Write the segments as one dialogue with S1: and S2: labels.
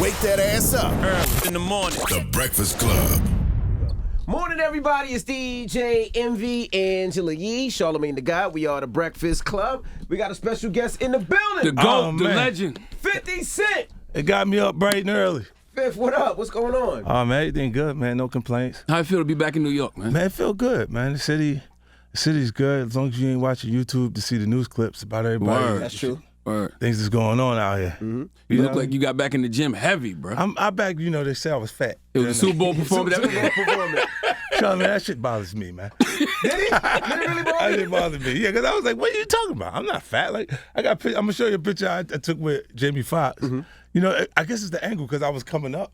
S1: wake that ass up.
S2: Early in the morning.
S1: The Breakfast Club.
S3: Morning, everybody. It's DJ Envy, Angela Yee, Charlamagne the God. We are the Breakfast Club. We got a special guest in the building.
S2: The GOAT, the legend.
S3: 50 Cent.
S4: It got me up bright and early.
S3: Fifth, what up? What's going on?
S4: Oh, man, everything good, man. No complaints.
S2: How it feel to be back in New York, man?
S4: Man, it feel good, man. The city's good as long as you ain't watching YouTube to see the news clips about everybody.
S2: Word.
S3: That's true.
S2: Word.
S4: Things that's going on out here.
S3: Mm-hmm.
S2: You look like you got back in the gym heavy, bro.
S4: I back, they say I was fat.
S2: It was a Super Bowl performance.
S4: Charlie, man, that shit bothers me, man.
S3: Did he? Did it really bother
S4: That
S3: you?
S4: shit bothered me. Yeah, because I was like, what are you talking about? I'm not fat. Like, I'm going to show you a picture I took with Jamie Foxx.
S3: Mm-hmm.
S4: I guess it's the angle because I was coming up.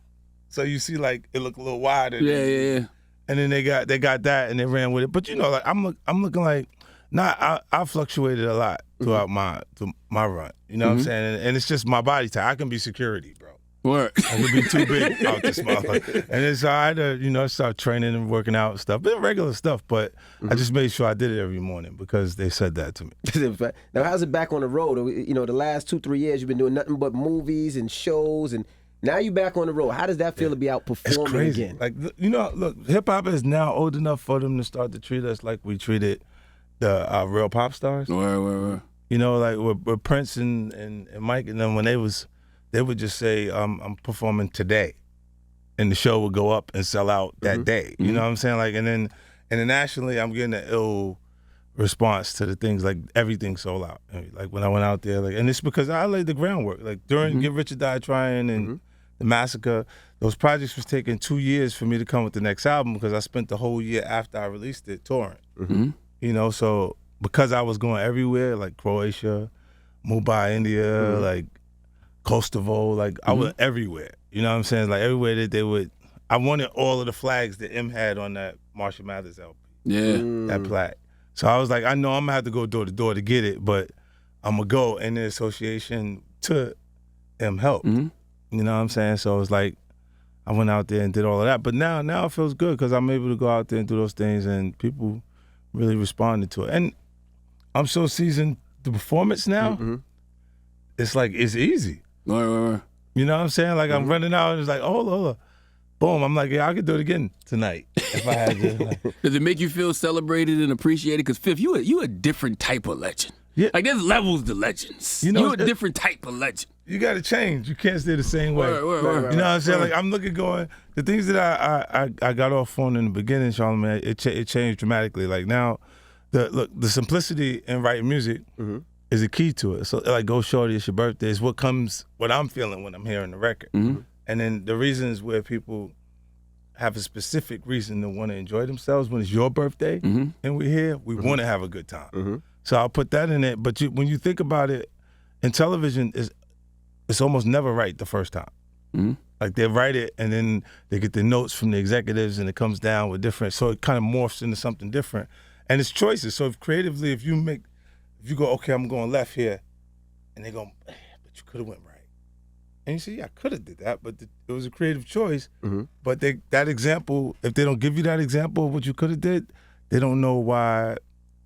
S4: So you see, like, it looked a little wider.
S2: Yeah.
S4: And then they got that and they ran with it. But like I'm looking like I fluctuated a lot throughout my run. You know what I'm saying? And it's just my body type. I can be security, bro.
S2: Word.
S4: I can be too big out this motherfucker. And it's I had to, start training and working out and stuff. But regular stuff, but I just made sure I did it every morning because they said that to me.
S3: Now, how's it back on the road? The last 2-3 years you've been doing nothing but movies and shows, and now you back on the road. How does that feel to be out
S4: It's
S3: performing
S4: crazy.
S3: again?
S4: Like, look, hip-hop is now old enough for them to start to treat us like we treated the real pop stars.
S2: Word.
S4: Like with Prince and Mike and them, when they would just say, I'm performing today. And the show would go up and sell out that day. You know what I'm saying? Like, and then internationally, I'm getting an ill response to the things, like everything sold out. Like when I went out there, and it's because I laid the groundwork. Like during Get Rich or Die Trying and The Massacre, those projects was taking 2 years for me to come with the next album because I spent the whole year after I released it touring. So because I was going everywhere, like Croatia, Mumbai, India, like Kosovo, like I was everywhere. You know what I'm saying? Like everywhere that they would, I wanted all of the flags that M had on that Marshall Mathers LP.
S2: Yeah.
S4: That plaque. So I was like, I know I'm gonna have to go door to door to get it, but I'm gonna go, and the association to M helped. You know what I'm saying? So it was like I went out there and did all of that. But now it feels good because I'm able to go out there and do those things, and people really responded to it. And I'm so seasoned the performance now. It's like it's easy.
S2: Word.
S4: You know what I'm saying? Like I'm running out and it's like, hold on. Boom. I'm like, yeah, I could do it again tonight if I had to. Like,
S2: Does it make you feel celebrated and appreciated? Because Fifth, you a different type of legend.
S4: Yeah.
S2: Like there's levels to legends.
S4: You
S2: a different type of legend.
S4: you got to change. You can't stay the same way.
S2: Word.
S4: You know what I'm saying? Like I'm looking going, the things that I got off on in the beginning, Charlamagne, it changed dramatically. Like now, the simplicity in writing music is a key to it. So like, go shorty, it's your birthday. It's what I'm feeling when I'm hearing the record. And then the reasons where people have a specific reason to want to enjoy themselves when it's your birthday and we're here, we want to have a good time. So I'll put that in it. But when you think about it, in television, it's almost never right the first time. Like they write it and then they get the notes from the executives and it comes down with different, so it kind of morphs into something different. And it's choices. So if you go, okay, I'm going left here, and they go, but you could have went right. And you say, yeah, I could have did that, but it was a creative choice. But that example, if they don't give you that example of what you could have did, they don't know why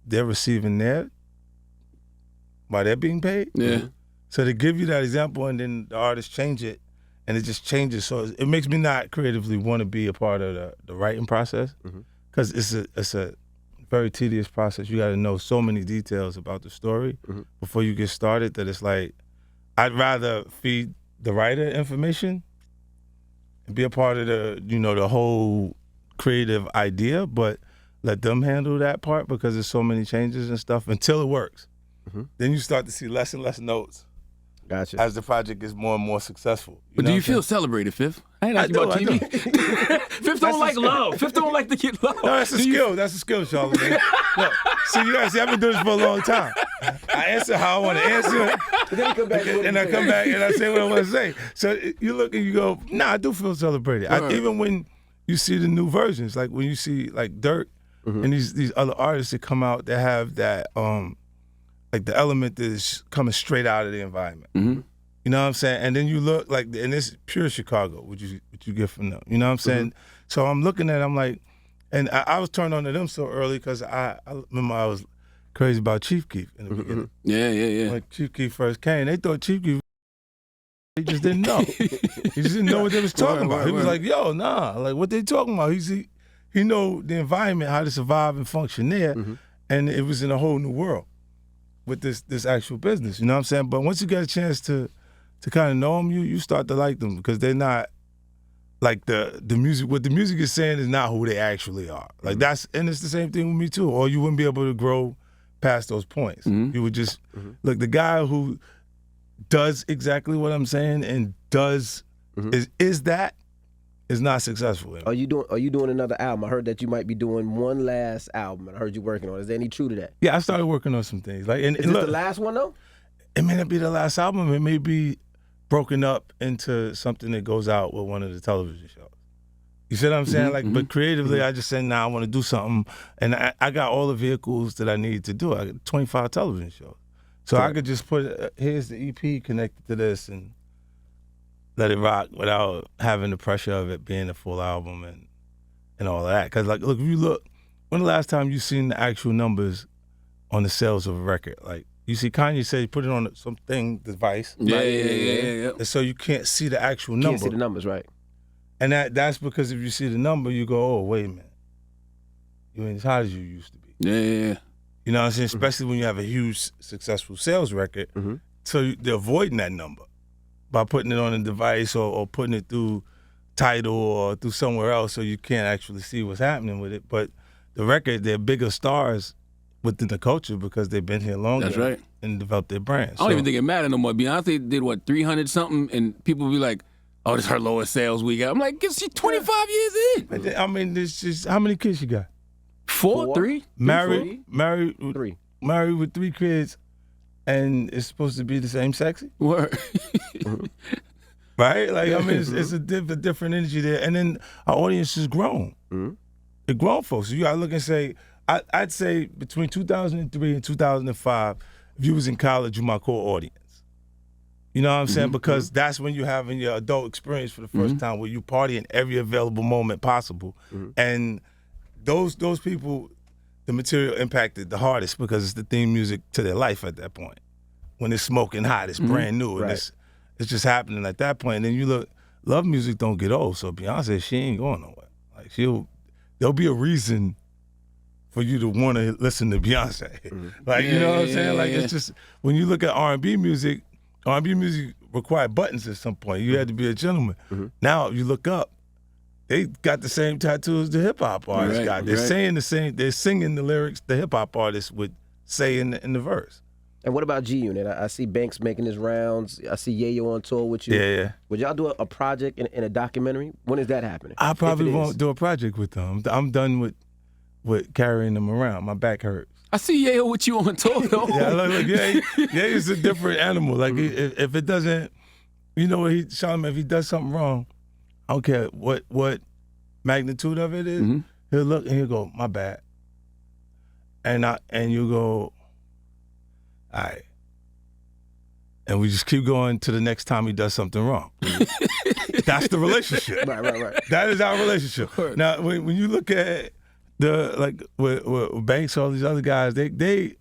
S4: they're receiving why they're being paid.
S2: Yeah.
S4: So they give you that example, and then the artists change it, and it just changes. So it makes me not creatively want to be a part of the writing process, because it's a very tedious process. You got to know so many details about the story before you get started that it's like, I'd rather feed the writer information and be a part of the whole creative idea, but let them handle that part because there's so many changes and stuff until it works. Then you start to see less and less notes.
S3: Gotcha.
S4: As the project gets more and more successful.
S2: But do you feel celebrated, Fifth? I ain't asking about TV. Fifth don't like love. Fifth don't like to get love.
S4: No, that's a skill. That's a skill, Charlamagne. Look, see, you guys see, I've been doing this for a long time. I answer how I want to answer, and I come back and I say what I want to say. So you look and you go, nah, I do feel celebrated. Even when you see the new versions, like when you see like Dirk and these other artists that come out that have that like the element that is coming straight out of the environment. You know what I'm saying? And then you look like, and it's pure Chicago, what you get from them. You know what I'm saying? So I'm looking at it, I'm like, and I was turned on to them so early because I remember I was crazy about Chief Keef in the beginning.
S2: Yeah.
S4: When Chief Keef first came, they thought Chief Keef He just didn't know. He just didn't know what they was talking about. He was like, yo, nah, like what they talking about? He know the environment, how to survive and function there, and it was in a whole new world with this actual business. You know what I'm saying? But once you get a chance to kind of know them, you start to like them because they're not like the music. What the music is saying is not who they actually are. Like and it's the same thing with me too. Or you wouldn't be able to grow past those points. You would just look, the guy who does exactly what I'm saying and does is not successful.
S3: Are you doing another album? I heard that you might be doing one last album. I heard you working on it. Is there any truth to that?
S4: Yeah, I started working on some things. Like, and
S3: is this the last one though?
S4: It may not be the last album. It may be broken up into something that goes out with one of the television shows. You see what I'm saying? Like, but creatively, I just said, nah, I want to do something, and I got all the vehicles that I need to do. I got 25 television shows. So I could just put, here's the EP connected to this and let it rock without having the pressure of it being a full album and all of that. Because, like, look, if you look, when the last time you seen the actual numbers on the sales of a record? Like, you see Kanye say put it on something device.
S2: Yeah.
S4: And so you can't see the actual number.
S3: Can't see the numbers, right.
S4: And that's because if you see the number, you go, oh, wait a minute. You ain't as hot as you used to be.
S2: Yeah.
S4: You know what I'm saying? Especially when you have a huge, successful sales record. So they're avoiding that number by putting it on a device or putting it through Tidal or through somewhere else so you can't actually see what's happening with it. But the record, they're bigger stars within the culture because they've been here longer.
S2: That's right.
S4: And developed their brand.
S2: I don't even think it matters no more. Beyonce did, 300-something, and people be like, oh, this is her lowest sales we got. I'm like, she's 25 years in.
S4: I mean, this just, how many kids you got?
S2: Four? Three?
S4: Married
S3: Three.
S4: Married with 3 kids, and it's supposed to be the same sexy?
S2: Word.
S4: Right? Like, I mean, it's a different energy there. And then our audience has grown. They're grown folks. So you gotta look and say, I'd say between 2003 and 2005, if you was in college, you're my core audience. You know what I'm saying? Because that's when you're having your adult experience for the first time, where you party in every available moment possible. And those people, the material impacted the hardest because it's the theme music to their life at that point. When it's smoking hot, it's brand new, and it's just happening at that point. And then you look, love music don't get old. So Beyonce, she ain't going nowhere. Like there'll be a reason for you to want to listen to Beyonce. Like, you know what I'm saying? Like, it's just, when you look at R&B music required buttons at some point. You had to be a gentleman. Now, you look up, they got the same tattoos the hip-hop artists got. They're saying the same, they're singing the lyrics the hip-hop artists would say in the verse.
S3: And what about G-Unit? I see Banks making his rounds. I see Yayo on tour with you.
S4: Yeah.
S3: Would y'all do a project in a documentary? When is that happening?
S4: I probably won't do a project with them. I'm done with carrying them around. My back hurts.
S2: I see Yayo with you on tour, though.
S4: Yeah, look, Yayo's a different animal. Like, if it doesn't, you know what, Charlamagne, if he does something wrong, I don't care what magnitude of it is, he'll look and he'll go, my bad. And you go, all right. And we just keep going to the next time he does something wrong. That's the relationship.
S3: Right.
S4: That is our relationship. Now, when you look at with Banks, all these other guys, they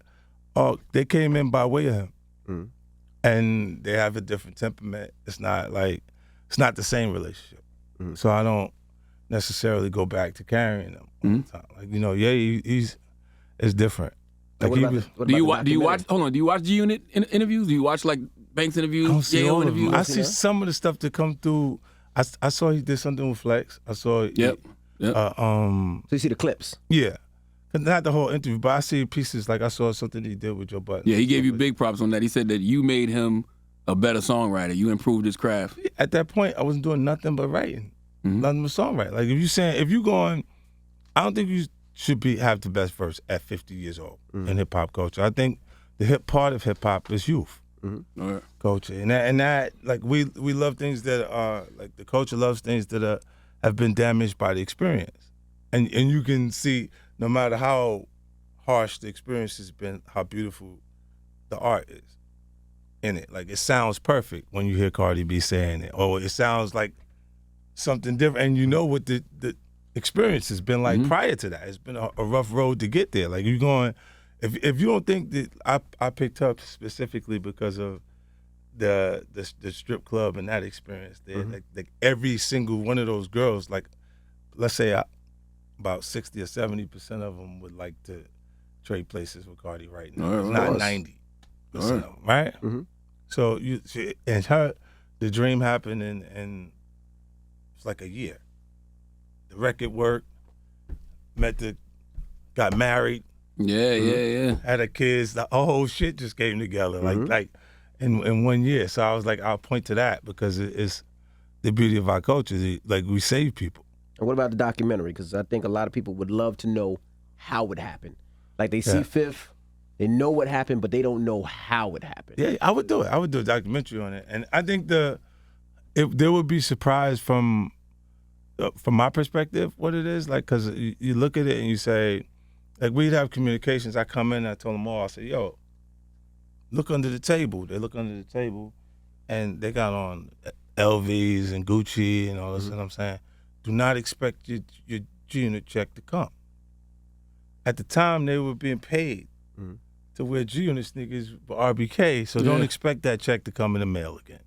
S4: came in by way of him, and they have a different temperament. It's not the same relationship. So I don't necessarily go back to carrying them all the time. Like, you know, it's different. Like,
S2: do you watch? Hold on. Do you watch G-Unit interviews? Do you watch like Banks interviews, Yayo interviews?
S4: I see some of the stuff that come through. I saw he did something with Flex. I saw.
S2: Yep.
S3: So you see the clips?
S4: Yeah. Not the whole interview, but I see pieces. Like, I saw something he did with Joe Budden.
S2: Yeah, he gave you big props on that. He said that you made him a better songwriter. You improved his craft.
S4: At that point, I wasn't doing nothing but writing. Nothing but songwriting. Like, if you're going, I don't think you should have the best verse at 50 years old in hip hop culture. I think the hip part of hip hop is youth culture, and that like we love things that are like, the culture loves things that have been damaged by the experience, and you can see, no matter how harsh the experience has been, how beautiful the art is in it. Like, it sounds perfect when you hear Cardi B saying it, or it sounds like something different, and you know what the experience has been like prior to that. It's been a rough road to get there. Like, you're going, if you don't think that I picked up specifically because of the strip club and that experience there. Like every single one of those girls, like let's say about 60 or 70% of them would like to trade places with Cardi right now. It's not 90% of them, right? So the dream happened and it's like a year. The record worked, got married.
S2: Yeah.
S4: Had a kids. The whole shit just came together like in 1 year. So I was like, I'll point to that because it's the beauty of our culture. Like we save people.
S3: And what about the documentary? Because I think a lot of people would love to know how it happened. Like they see Fifth, they know what happened, but they don't know how it happened.
S4: Yeah, I would do it. I would do a documentary on it, and I think there would be surprise from my perspective what it is like, because you look at it and you say, like we'd have communications. I come in, I told them all, I said, yo, look under the table. They look under the table, and they got on LVs and Gucci and all this. And I'm saying, do not expect your G-Unit check to come. At the time, they were being paid to wear G-Unit sneakers for RBK, so don't expect that check to come in the mail again.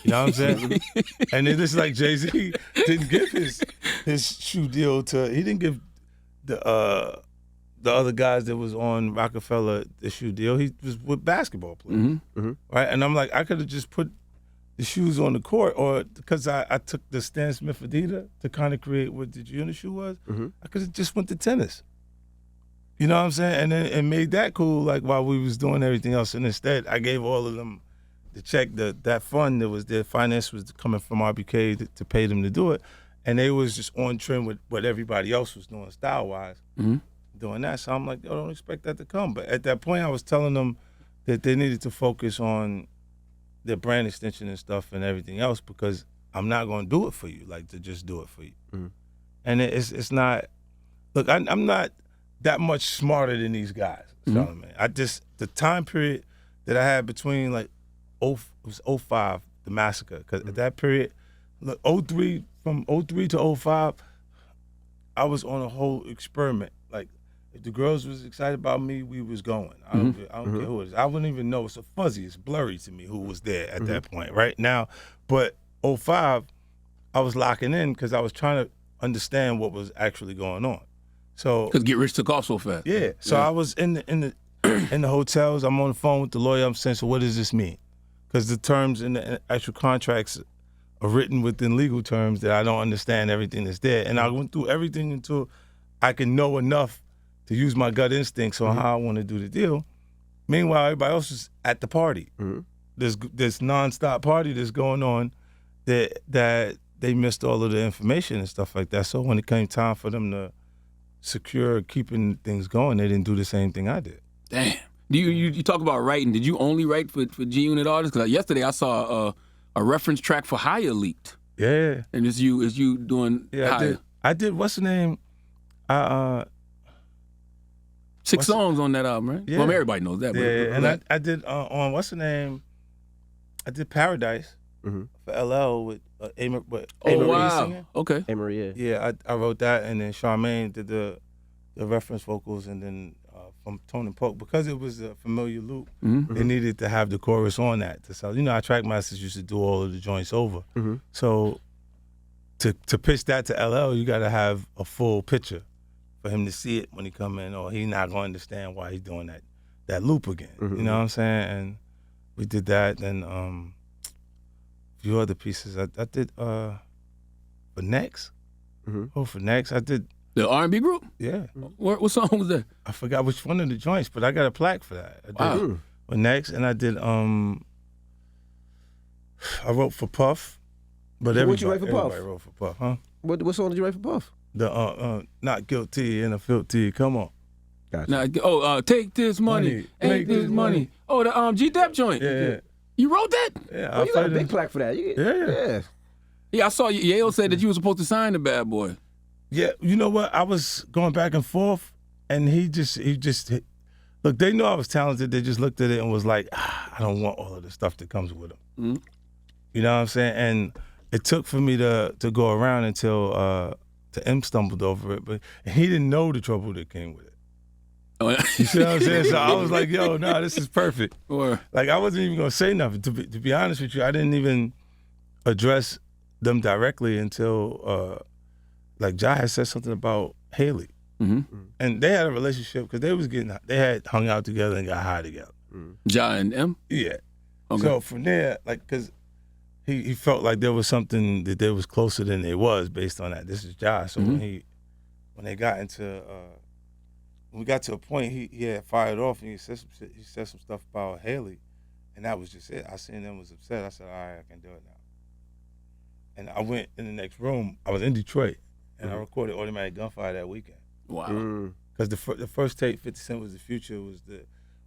S4: You know what I'm saying? And then it's like Jay-Z didn't give his shoe deal he didn't give the other guys that was on Rockefeller the shoe deal. He was with basketball players, right? And I'm like, I could have just put the shoes on the court, or because I took the Stan Smith Adidas to kind of create what the G-Unit shoe was, I could have just went to tennis. You know what I'm saying? And then it made that cool, like while we was doing everything else. And instead, I gave all of them the check, that fund that was there, finance was coming from RBK to pay them to do it. And they was just on trend with what everybody else was doing style-wise, doing that. So I'm like, yo, don't expect that to come. But at that point, I was telling them that they needed to focus on their brand extension and stuff and everything else, because I'm not going to do it for you, like to just do it for you. And it's not, look, I'm not that much smarter than these guys, Charlamagne. The time period that I had between like it was 05, the massacre, because at that period, look, 03, from 03 to 05, I was on a whole experiment. Like, if the girls was excited about me, we was going. I don't care who it is. I wouldn't even know. It's so fuzzy. It's blurry to me who was there at that point, right? Now, but 05, I was locking in because I was trying to understand what was actually going on. So,
S2: because Get Rich took off so fast.
S4: Yeah. So I was in the hotels. I'm on the phone with the lawyer. I'm saying, so what does this mean? Because the terms in the actual contracts are written within legal terms that I don't understand everything that's there. And I went through everything until I can know enough to use my gut instincts on how I want to do the deal. Meanwhile, everybody else is at the party. There's this nonstop party that's going on that they missed all of the information and stuff like that. So when it came time for them to secure keeping things going, they didn't do the same thing I did.
S2: Damn. You talk about writing. Did you only write for G-Unit artists? Because yesterday I saw a reference track for Higher leaked.
S4: Yeah.
S2: And is you doing Higher?
S4: I did. What's the name?
S2: 6 songs on that album, right?
S4: Yeah.
S2: Well, everybody knows that.
S4: Yeah. And I did on what's the name? I did Paradise for LL with Amarie singing.
S2: Okay.
S3: Amarie.
S4: Yeah, I wrote that, and then Charlamagne did the reference vocals, and then from Tone and Poke, because it was a familiar loop, they needed to have the chorus on that. So, our Trackmasters used to do all of the joints over. So to pitch that to LL, you got to have a full picture for him to see it when he come in, or he's not going to understand why he's doing that loop again. You know what I'm saying? And we did that. Then a few other pieces. I did for Next. For Next, I did.
S2: The R&B group?
S4: Yeah.
S2: What song was that?
S4: I forgot which one of the joints, but I got a plaque for that. I did for Next, and I did. I wrote for Puff, but
S3: What you write for Puff?
S4: Everybody wrote for Puff, huh?
S3: What song did you write for Puff?
S4: The Not Guilty and a Filthy. Come on.
S3: Gotcha.
S2: Take this money, ain't this money. Oh, the G-Dep joint.
S4: Yeah.
S2: You wrote that?
S4: Yeah.
S3: You got a big plaque for that. Yeah.
S2: Yeah, I saw Yale said that you were supposed to sign the Bad Boy.
S4: Yeah, you know what? I was going back and forth, and he just look. They know I was talented. They just looked at it and was like, I don't want all of the stuff that comes with him. You know what I'm saying? And it took for me to go around until M stumbled over it, but he didn't know the trouble that came with it.
S2: Oh, yeah.
S4: You see what I'm saying? So I was like, yo, nah, this is perfect.
S2: Or
S4: Like, I wasn't even going to say nothing. To be honest with you, I didn't even address them directly until, like, Ja had said something about Haley. And they had a relationship because they had hung out together and got high together.
S2: Ja and M?
S4: Yeah.
S2: Okay.
S4: So from there, like, because he felt like there was something that they was closer than they was based on that. This is Ja. So when they got into, when we got to a point, he had fired off and he said some stuff about Haley, and that was just it. I seen them was upset. I said, all right, I can do it now. And I went in the next room. I was in Detroit, and I recorded Automatic Gunfire that weekend.
S2: Wow.
S4: Because the first tape, 50 Cent Was the Future, was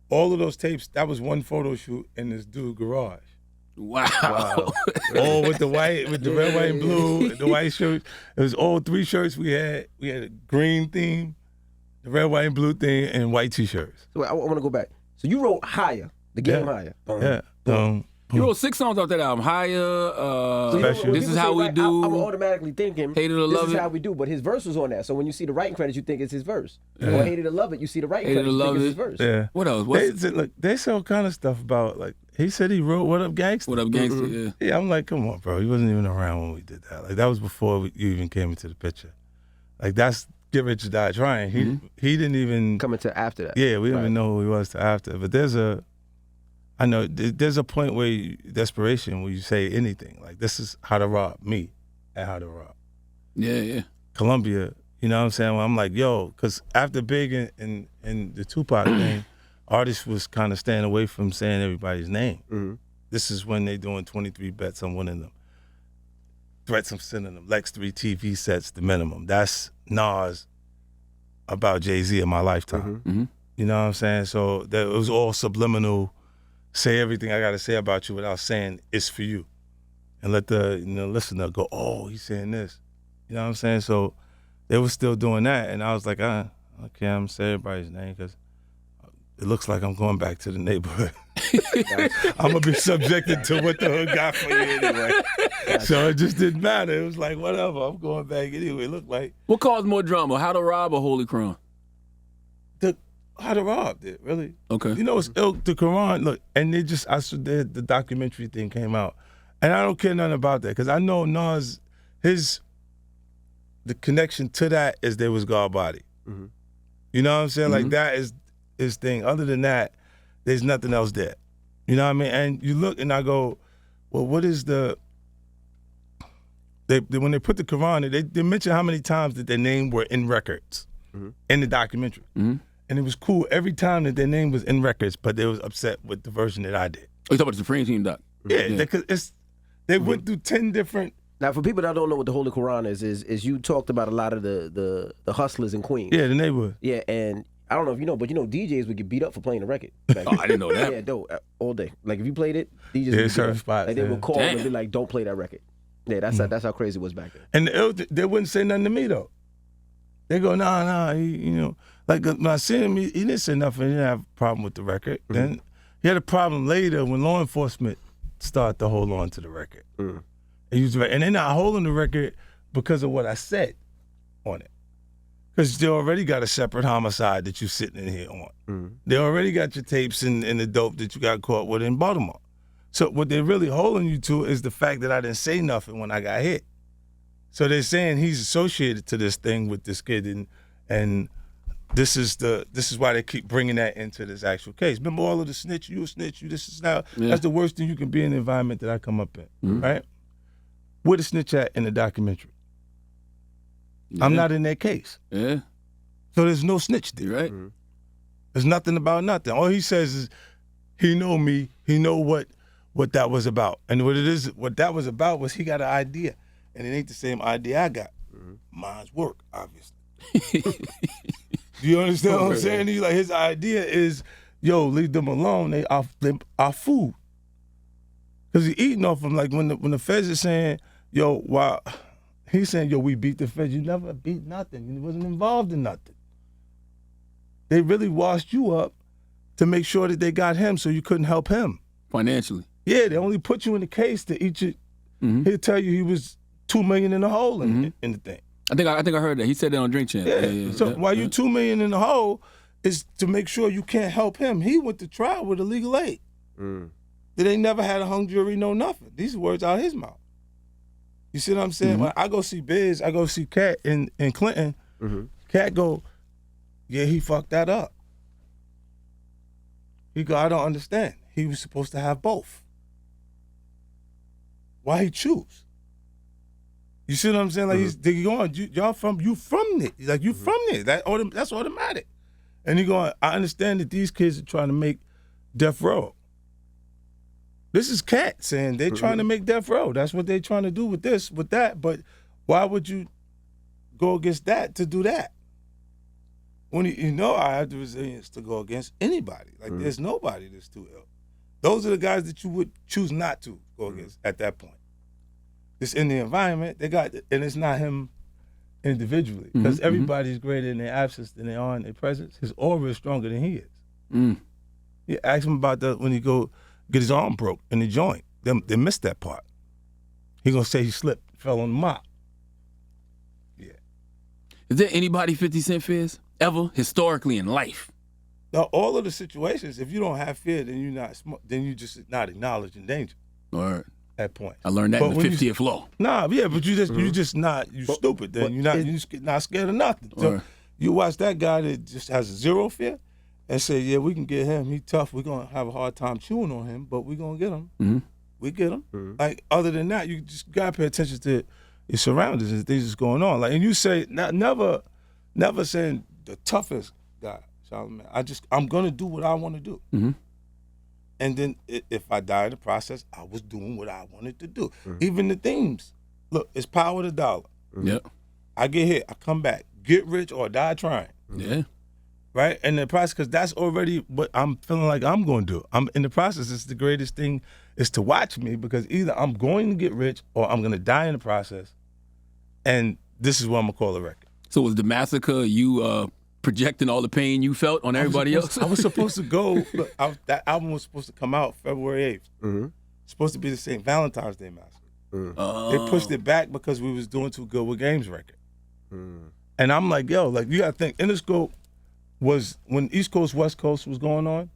S4: all of those tapes, that was one photo shoot in this dude's garage.
S2: Wow.
S4: All with the red, white, and blue, the white shirts. It was all 3 shirts we had. We had a green theme, the red, white, and blue thing, and white T-shirts.
S3: So I want to go back. So you wrote Higher, the game Higher.
S4: Yeah.
S2: You wrote 6 songs off that album. Higher,
S4: Special.
S2: This Is How We Do.
S3: I'm automatically thinking,
S2: Hate It or Love
S3: This Is
S2: It.
S3: How We Do, but his verse was on that. So when you see the writing credits, you think it's his verse. Or Hate It or Love It, you see the writing
S2: Hate It
S3: credits,
S2: or
S3: you think
S2: Love
S3: it's his
S2: It.
S3: verse.
S4: Yeah.
S2: What else?
S4: They say all kind of stuff about, like, he said he wrote What Up Gangsta.
S2: What Up Gangster? Yeah.
S4: Yeah, I'm like, come on, bro. He wasn't even around when we did that. Like, that was before you even came into the picture. Like, that's Get Rich or Die Trying. He didn't even
S3: Coming to after that.
S4: Yeah, we didn't even know who he was till after. But there's a point where desperation where you say anything. Like, this is How to Rob me at How to Rob.
S2: Yeah.
S4: Columbia, you know what I'm saying? Well, I'm like, yo, because after Big and the Tupac thing, artists was kind of staying away from saying everybody's name. This is when they doing 23 bets on winning them. Threats, I'm sending them. Lex 3 TV sets, the minimum. That's Nas about Jay-Z in my lifetime. You know what I'm saying? So it was all subliminal. Say everything I got to say about you without saying it's for you. And let the listener go, oh, he's saying this. You know what I'm saying? So they were still doing that. And I was like, okay, I'm going to say everybody's name because it looks like I'm going back to the neighborhood. I'm going to be subjected to what the hood got for you anyway. So it just didn't matter. It was like, whatever, I'm going back anyway. It looked like.
S2: What caused more drama, How to Rob or Holy Crown?
S4: How to Rob did, really.
S2: Okay.
S4: You know, it's ill, the Quran, look, and the documentary thing came out. And I don't care nothing about that because I know Nas, the connection to that is there was God body. You know what I'm saying? Like, that is his thing. Other than that, there's nothing else there. You know what I mean? And you look and I go, well, what is when they put the Quran, they mention how many times that their name were in records in the documentary. And it was cool every time that their name was in records, but they was upset with the version that I did.
S2: Oh, you talking about the Supreme Team doc?
S4: Yeah, because they went through 10 different.
S3: Now, for people that don't know what the Holy Quran is you talked about a lot of the hustlers in Queens.
S4: Yeah, the neighborhood.
S3: Yeah, and I don't know if you know, but DJs would get beat up for playing the record.
S2: Oh, I didn't know that.
S3: Yeah, all day. Like if you played it, DJs would
S4: certain
S3: get up.
S4: spots.
S3: Like they would call and
S2: Damn.
S3: be like, "Don't play that record." Yeah, that's how crazy it was back then.
S4: And they wouldn't say nothing to me, though. They go, nah, like when I seen him, he didn't say nothing. He didn't have a problem with the record. Then he had a problem later when law enforcement started to hold on to the record. And they're not holding the record because of what I said on it. Because they already got a separate homicide that you're sitting in here on. They already got your tapes and the dope that you got caught with in Baltimore. So what they're really holding you to is the fact that I didn't say nothing when I got hit. So they're saying he's associated to this thing with this kid, and this is why they keep bringing that into this actual case. Remember all of the snitch, you a snitch, you this is now.
S2: Yeah.
S4: That's the worst thing you can be in the environment that I come up in, right? Where the snitch at in the documentary?
S2: Yeah.
S4: I'm not in that case.
S2: Yeah,
S4: So there's no snitch there.
S2: you're right.
S4: There's nothing about nothing. All he says is he know me, he know what that was about. And what that was about was he got an idea. And it ain't the same idea I got. Mine's work, obviously. Do you understand what I'm saying? He's like, his idea is, yo, leave them alone. They our food. Because he eating off them. Like when the feds are saying, yo, wow, he's saying, yo, we beat the feds. You never beat nothing. You wasn't involved in nothing. They really washed you up to make sure that they got him so you couldn't help him.
S2: Financially.
S4: Yeah, they only put you in the case to eat you. He'll tell you he was $2 million in the hole in the thing.
S2: I think I heard that. He said that on Drink Champ.
S4: Yeah. So while you $2 million in the hole, is to make sure you can't help him. He went to trial with illegal aid. That they never had a hung jury, no nothing. These are words out of his mouth. You see what I'm saying? When I go see Biz, I go see Cat in Clinton. Cat go, yeah, he fucked that up. He go, I don't understand. He was supposed to have both. Why he choose? You see what I'm saying? Like he's going, you from it. Like you from there. That's automatic. And he going, I understand that these kids are trying to make death row. This is Cat saying they're trying to make death row. That's what they're trying to do with this, with that. But why would you go against that to do that? When you know I have the resilience to go against anybody. Like there's nobody that's too ill. Those are the guys that you would choose not to go against at that point. It's in the environment. They got, and it's not him individually, because everybody's greater in their absence than they are in their presence. His aura is stronger than he is. You ask him about that when he go get his arm broke in the joint. They missed that part. He gonna say he slipped, fell on the mop. Yeah.
S2: Is there anybody 50 Cent fears ever historically in life?
S4: Now, all of the situations, if you don't have fear, then you're not smart. Then you just not acknowledging danger.
S2: All right.
S4: That point.
S2: I learned that in the 50th law.
S4: Nah, yeah, but you just not stupid. Then you're not scared of nothing. So you watch that guy that just has zero fear, and say, yeah, we can get him. He tough. We're gonna have a hard time chewing on him, but we're gonna get him. We get him. Like other than that, you just gotta pay attention to your surroundings and things that's going on. Like, and you say never saying the toughest guy, Charlamagne. I'm gonna do what I want to do. And then if I die in the process, I was doing what I wanted to do. Even the themes. Look, it's power to dollar.
S2: Yep.
S4: I get hit, I come back. Get rich or die trying.
S2: Yeah.
S4: Right? And the process, because that's already what I'm feeling like I'm going to do. I'm in the process. It's the greatest thing is to watch me, because either I'm going to get rich or I'm going to die in the process. And this is what I'm going to call a record.
S2: So was the massacre you projecting all the pain you felt on everybody else?
S4: I was supposed to go. Look, that album was supposed to come out February 8th. Supposed to be the same Valentine's Day massacre. They pushed it back because we was doing too good with Game's record. And I'm like, yo, like you got to think, Interscope was, when East Coast, West Coast was going on,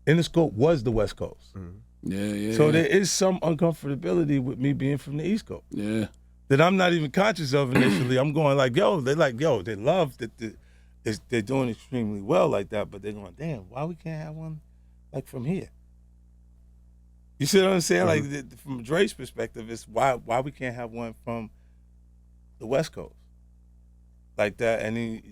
S4: Interscope was the West Coast.
S2: Yeah.
S4: So there is some uncomfortability with me being from the East Coast.
S2: Yeah.
S4: That I'm not even conscious of initially. I'm going like, they love that they're doing extremely well like that, but they're going, damn, why we can't have one like from here? You see what I'm saying? Like from Dre's perspective, it's why we can't have one from the West Coast like that, and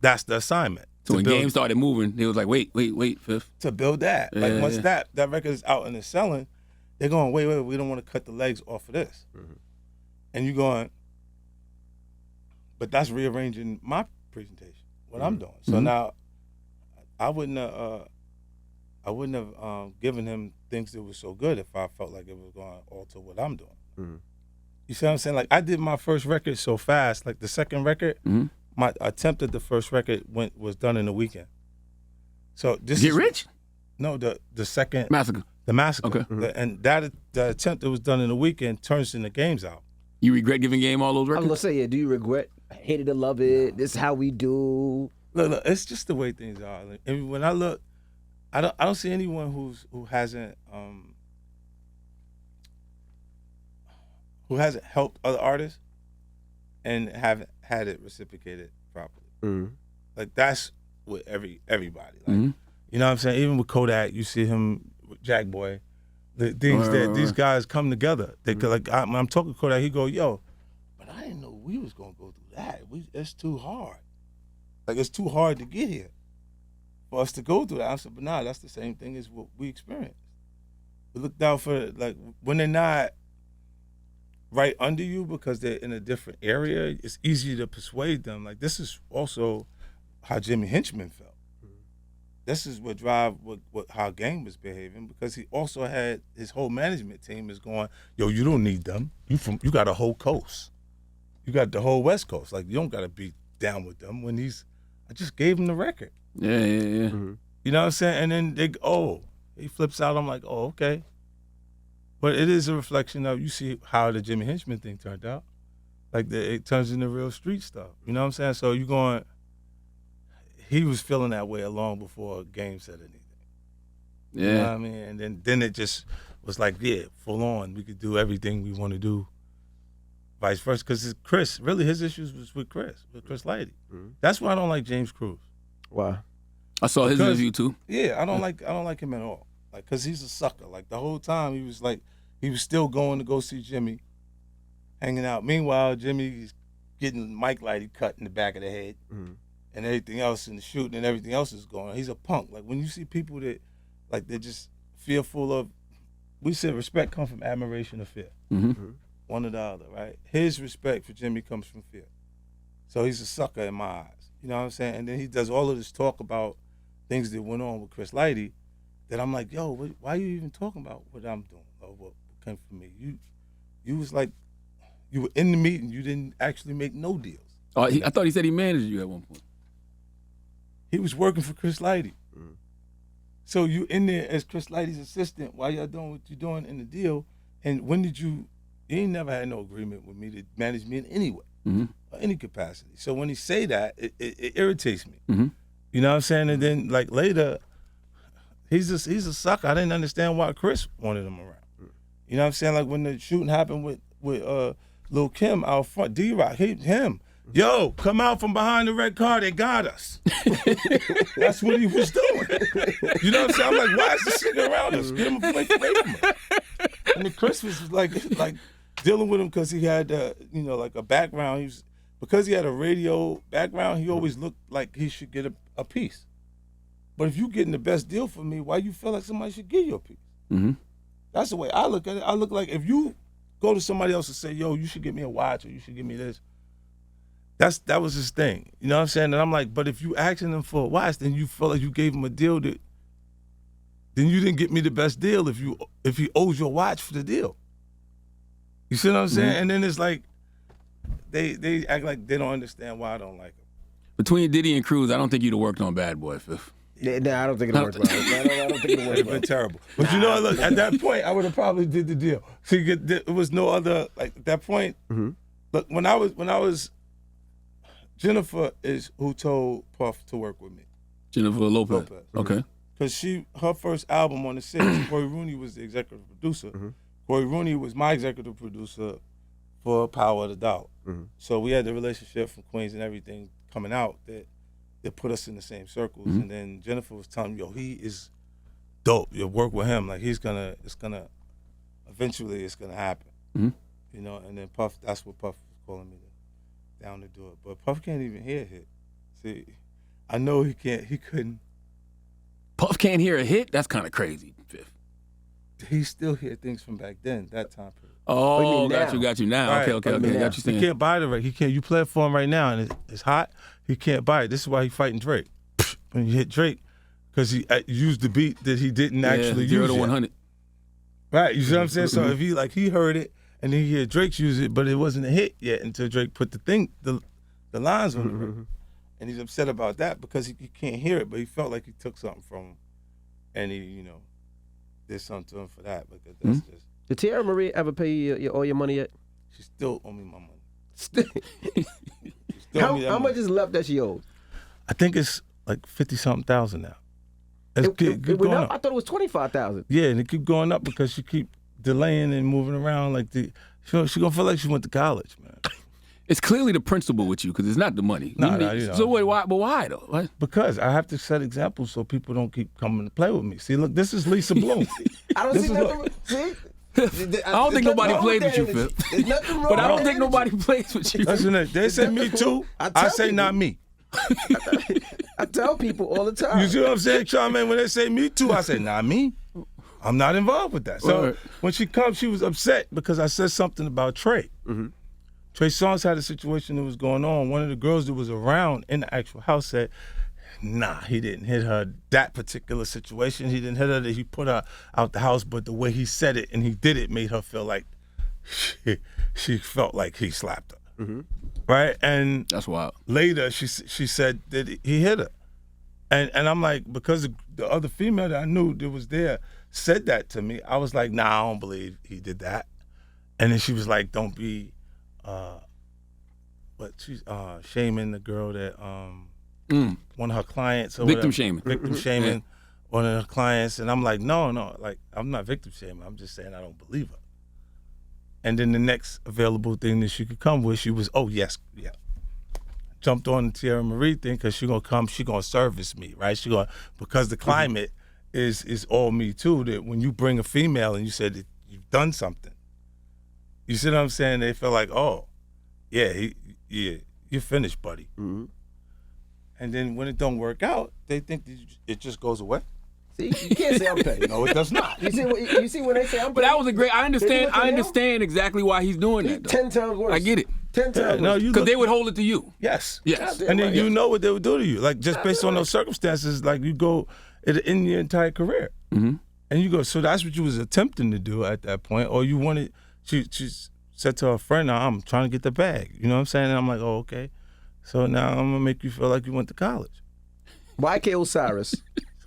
S4: that's the assignment.
S2: So when Game started moving, they was like, wait, Fifth.
S4: To build that. Like once that record is out and it's selling, they're going, wait, we don't want to cut the legs off of this. And you're going, but that's rearranging my presentation, what I'm doing. So now I wouldn't have given him things that were so good if I felt like it was going to alter what I'm doing. You see what I'm saying? Like I did my first record so fast. Like the second record, my attempt at the first record was done in a weekend. So this
S2: Get Rich?
S4: No, the second
S2: Massacre.
S4: The Massacre.
S2: Okay.
S4: And the attempt that was done in a weekend turns into Games out.
S2: You regret giving Game all those
S3: I
S2: records?
S3: was gonna say, yeah. Do you regret? Hate it or love it? This is how we do.
S4: Look, it's just the way things are. Like, and when I look, I don't see anyone who hasn't helped other artists and haven't had it reciprocated properly. Like that's with everybody. Like you know what I'm saying? Even with Kodak, you see him with Jack Boy. The things that these guys come together. They like when I'm talking to Kodak, he go, yo, but I didn't know we was gonna go through that. It's too hard. Like it's too hard to get here for us to go through that. I said, but nah, that's the same thing as what we experienced. We looked out for like when they're not right under you because they're in a different area, it's easy to persuade them. Like this is also how Jimmy Henchman felt. This is what drive how Game was behaving, because he also had his whole management team is going, yo, you don't need them. You got a whole coast. You got the whole West Coast. Like you don't gotta be down with them when I just gave him the record.
S2: Yeah.
S4: You know what I'm saying? And then he flips out. I'm like, oh, okay. But it is a reflection of, you see how the Jimmy Henchman thing turned out. Like it turns into real street stuff. You know what I'm saying? So you going, he was feeling that way long before Game said anything.
S2: Yeah.
S4: You know what I mean? And then it just was like, yeah, full on. We could do everything we want to do. Vice versa, because Chris, really his issues was with Chris Lighty.
S3: Mm-hmm.
S4: That's why I don't like James Cruz.
S3: Why?
S2: I saw his interview too.
S4: Yeah, I don't like him at all. Like, cause he's a sucker. Like the whole time he was still going to go see Jimmy, hanging out. Meanwhile, Jimmy's getting Mike Lighty cut in the back of the head, and everything else, and the shooting and everything else is going on. He's a punk. Like when you see people that, like they're just fearful of. We said respect comes from admiration or fear.
S2: Mm-hmm.
S4: One or the other, right? His respect for Jimmy comes from fear. So he's a sucker in my eyes. You know what I'm saying? And then he does all of this talk about things that went on with Chris Lighty that I'm like, yo, why are you even talking about what I'm doing or what came from me? You was like, you were in the meeting. You didn't actually make no deals.
S2: Oh, I thought he said he managed you at one point.
S4: He was working for Chris Lighty. So you in there as Chris Lighty's assistant while y'all doing what you're doing in the deal. And when did you ain't never had no agreement with me to manage me in any way, or any capacity. So when he say that, it irritates me. You know what I'm saying? And then like later, he's a sucker. I didn't understand why Chris wanted him around. You know what I'm saying? Like when the shooting happened with Lil' Kim out front, D-Rock, him. Yo, come out from behind the red car, they got us. That's what he was doing. You know what I'm saying? I'm like, why is this nigga around us? Get him away from him. And then Chris was like dealing with him because he had, like a background. Because he had a radio background, he always looked like he should get a piece. But if you getting the best deal for me, why you feel like somebody should give you a piece? That's the way I look at it. I look like if you go to somebody else and say, yo, you should give me a watch or you should give me this, that was his thing. You know what I'm saying? And I'm like, but if you asking him for a watch, then you feel like you gave him a deal then you didn't get me the best deal if he owes you a watch for the deal. You see what I'm saying? And then it's like they act like they don't understand why I don't like him.
S2: Between Diddy and Cruz, I don't think you'd have worked on Bad Boy, Fifth.
S3: Nah, I don't think it'll work. I don't think it'll work.
S4: It'd been terrible. But you know, look, at that point, I would have probably did the deal. See, it was no other, like, at that point, look, when I was, Jennifer is who told Puff to work with me.
S2: Jennifer Lopez. Okay.
S4: Because her first album on the six, Corey Rooney was the executive producer. Corey Rooney was my executive producer for Power of the Dollar. So we had the relationship from Queens and everything coming out that put us in the same circles. And then Jennifer was telling me, yo, he is dope. You work with him. Like eventually it's gonna happen. You know, and then Puff, that's what Puff was calling me down to do it. But Puff can't even hear a hit. See, I know he couldn't.
S2: Puff can't hear a hit? That's kind of crazy, Fifth.
S4: He still hear things from back then, that time period.
S2: Oh, got you now.
S4: Right.
S2: Okay. Got you saying.
S4: He can't buy the record. He can't. You play it for him right now, and it's hot. He can't buy it. This is why he's fighting Drake. When you hit Drake, because he used the beat that he didn't actually use.
S2: 0 to 100.
S4: Right. You see what I'm saying? So if he heard it and he heard Drake's use it, but it wasn't a hit yet until Drake put the lines on the record. And he's upset about that because he can't hear it, but he felt like he took something from him, and he did something to him for that. Because that's just.
S3: Did Tierra Marie ever pay you all your money yet?
S4: She still owe me my money.
S3: How much is left that she owes?
S4: I think it's like 50-something thousand now.
S3: It went
S4: going
S3: up? I thought it was 25,000.
S4: Yeah, and it keep going up because she keep delaying and moving around. Like she gonna feel like she went to college, man.
S2: It's clearly the principle with you because it's not the money. So wait, why? But why though? What?
S4: Because I have to set examples so people don't keep coming to play with me. See, look, this is Lisa Bloom.
S3: I don't see nothing. See.
S2: I don't think nobody played with you, Phil.
S3: There's nothing wrong.
S2: But I don't
S3: with
S2: think nobody plays with you.
S4: Listen, they say me too. I say
S3: people.
S4: not me.
S3: I tell people all the time.
S4: You see what I'm saying, Charlamagne? When they say me too, I say not me. I'm not involved with that. So when she comes, she was upset because I said something about Trey. Trey Songz had a situation that was going on. One of the girls that was around in the actual house said, nah, he didn't hit her that particular situation. He didn't hit her, that he put her out the house, but the way he said it and he did it made her feel like she felt like he slapped her. Right? And
S2: that's wild.
S4: Later, she said that he hit her. And I'm like, because the other female that I knew that was there said that to me, I was like, nah, I don't believe he did that. And then she was like, don't be, she's shaming the girl that one of her clients. Or
S2: Victim
S4: whatever.
S2: shaming.
S4: Victim shaming one of her clients. And I'm like, no, like, I'm not victim shaming. I'm just saying I don't believe her. And then the next available thing that she could come with, she was, oh, yes, yeah. Jumped on the Tierra Marie thing because she gonna come, she gonna service me, right? She gonna, because the climate is all me too, that when you bring a female and you said that you've done something, you see what I'm saying? They feel like, oh, yeah, you're finished, buddy.
S3: Mm-hmm.
S4: And then when it don't work out, they think that it just goes away.
S3: See, you can't say I'm petty.
S4: No, it does not.
S3: You see when they say I'm petty?
S2: But that was a great. I
S3: They
S2: understand exactly why he's doing that. Though.
S3: 10 times worse.
S2: I get it.
S3: 10 times
S4: Yeah, no,
S3: worse.
S4: you
S2: Because
S4: look,
S2: they would hold it to you.
S4: yes.
S2: Yes.
S3: Goddamn
S4: And then
S3: right.
S4: you know what they would do to you. Like, just based on those circumstances, like, you go, it end your entire career.
S2: Mm-hmm.
S4: And you go, so that's what you was attempting to do at that point, or you wanted, she said to her friend, now I'm trying to get the bag. You know what I'm saying? And I'm like, oh, okay. So now I'm going to make you feel like you went to college.
S3: YK Osiris,